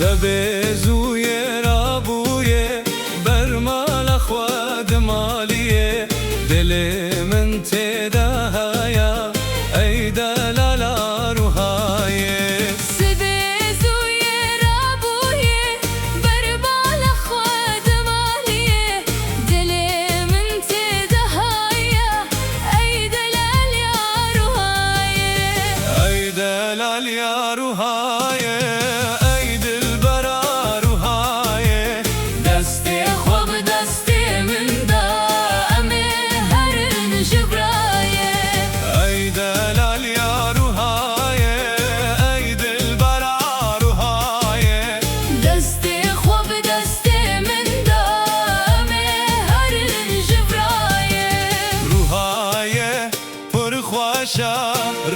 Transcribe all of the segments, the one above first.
سبزوی رابوی برمال خواد مالیه دل من تداهایا ای دلالا روحایه سبزوی رابوی برمال خواد مالیه دل من تداهایا ای دلال یا روحایه ای دلال یا روحایه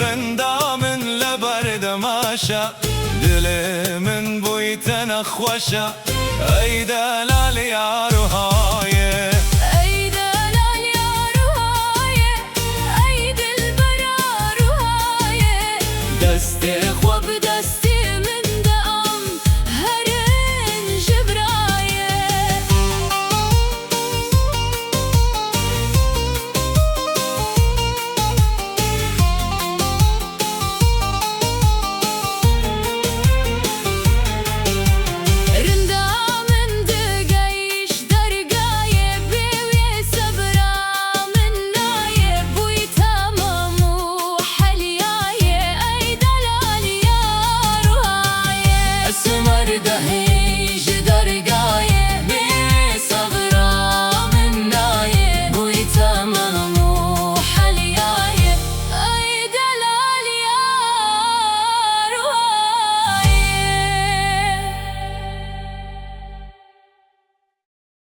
رندا من لبرد ماشا دل من بويتنا خوشا اي دلال يا روحا